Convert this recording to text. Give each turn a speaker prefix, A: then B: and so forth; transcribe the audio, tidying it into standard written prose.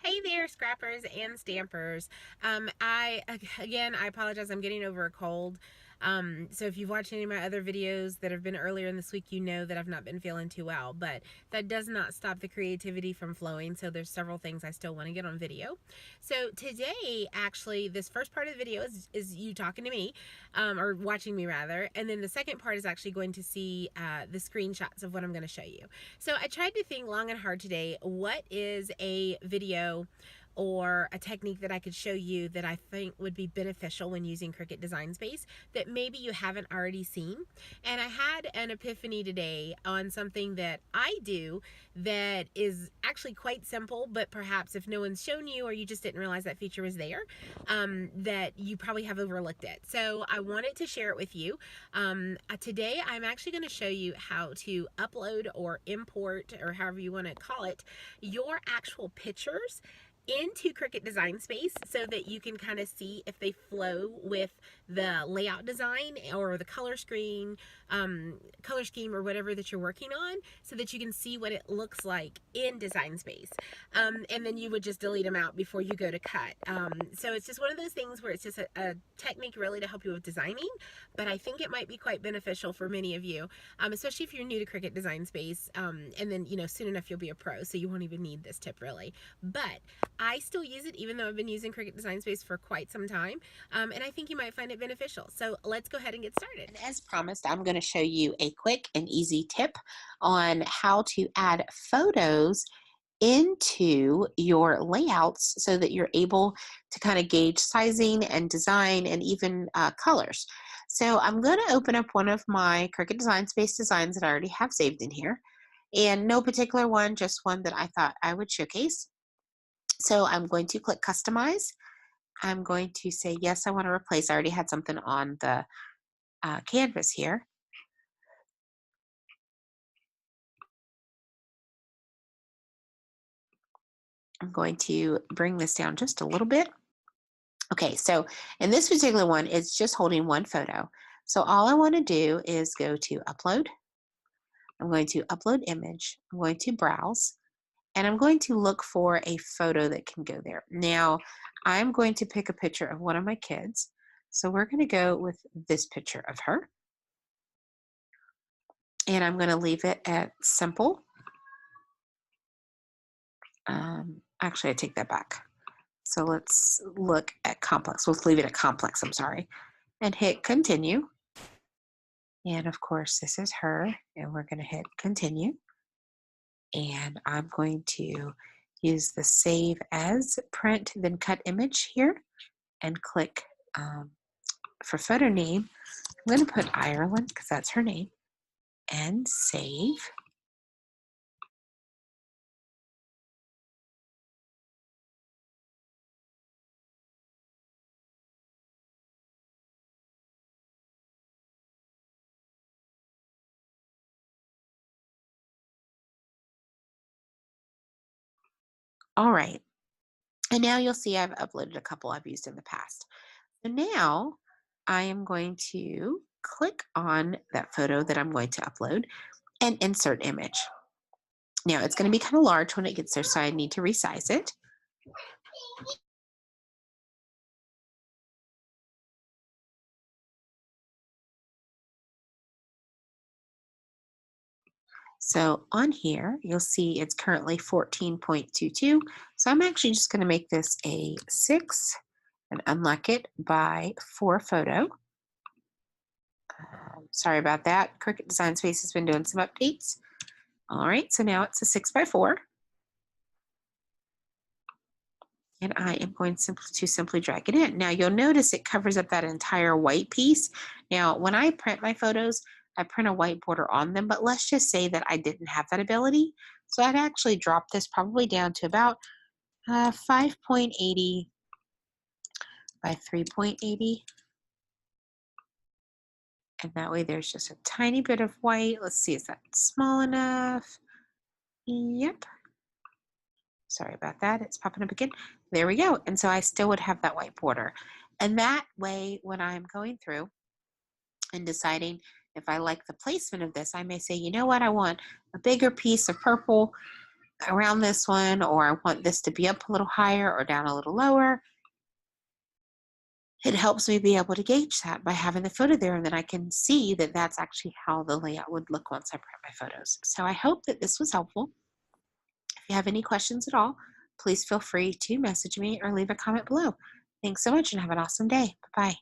A: Hey there, scrappers and stampers. Again, I apologize. I'm getting over a cold. So if you've watched any of my other videos that have been earlier in this week, you know that I've not been feeling too well. But that does not stop the creativity from flowing. So there's several things I still want to get on video. So today, actually, this first part of the video is you talking to me, or watching me rather, and then the second part is actually going to see the screenshots of what I'm going to show you. So I tried to think long and hard today. What is a video or a technique that I could show you that I think would be beneficial when using Cricut Design Space that maybe you haven't already seen? And I had an epiphany today on something that I do that is actually quite simple, but perhaps if no one's shown you or you just didn't realize that feature was there, that you probably have overlooked it. So I wanted to share it with you. Today I'm actually going to show you how to upload or import, or however you want to call it, your actual pictures into Cricut Design Space so that you can kind of see if they flow with the layout design or the color scheme or whatever that you're working on, so that you can see what it looks like in Design Space. And then you would just delete them out before you go to cut. So it's just one of those things where it's just a technique really to help you with designing, but I think it might be quite beneficial for many of you, especially if you're new to Cricut Design Space, and then soon enough you'll be a pro, so you won't even need this tip really. But I still use it even though I've been using Cricut Design Space for quite some time, and I think you might find it beneficial. So let's go ahead and get started.
B: And as promised, I'm going to show you a quick and easy tip on how to add photos into your layouts so that you're able to kind of gauge sizing and design and even colors. So I'm going to open up one of my Cricut Design Space designs that I already have saved in here, and no particular one, just one that I thought I would showcase. So I'm going to click Customize. I'm going to say, yes, I want to replace. I already had something on the canvas here. I'm going to bring this down just a little bit. Okay, so in this particular one, it's just holding one photo. So all I want to do is go to Upload. I'm going to Upload Image. I'm going to Browse, and I'm going to look for a photo that can go there. Now, I'm going to pick a picture of one of my kids. So we're going to go with this picture of her. And I'm going to leave it at simple. Actually, I take that back. So let's look at complex. Let's leave it at complex, I'm sorry. And hit continue. And of course, this is her. And we're going to hit continue. And I'm going to use the save as print, then cut image here, and click for photo name. I'm going to put Ireland because that's her name, and save. All right. And now you'll see I've uploaded a couple I've used in the past. So now I am going to click on that photo that I'm going to upload and insert image. Now it's going to be kind of large when it gets there, so I need to resize it. So on here, you'll see it's currently 14.22. So I'm actually just going to make this a 6 and unlock it by 4 photo. Sorry about that. Cricut Design Space has been doing some updates. All right, so now it's a 6x4. And I am going to simply drag it in. Now you'll notice it covers up that entire white piece. Now, when I print my photos, I print a white border on them, but let's just say that I didn't have that ability. So I'd actually drop this probably down to about 5.80 by 3.80. And that way there's just a tiny bit of white. Let's see, is that small enough? Yep. Sorry about that. It's popping up again. There we go. And so I still would have that white border. And that way, when I'm going through and deciding if I like the placement of this, I may say, you know what, I want a bigger piece of purple around this one, or I want this to be up a little higher or down a little lower. It helps me be able to gauge that by having the photo there, and then I can see that that's actually how the layout would look once I print my photos. So I hope that this was helpful. If you have any questions at all, please feel free to message me or leave a comment below. Thanks so much and have an awesome day. Bye-bye.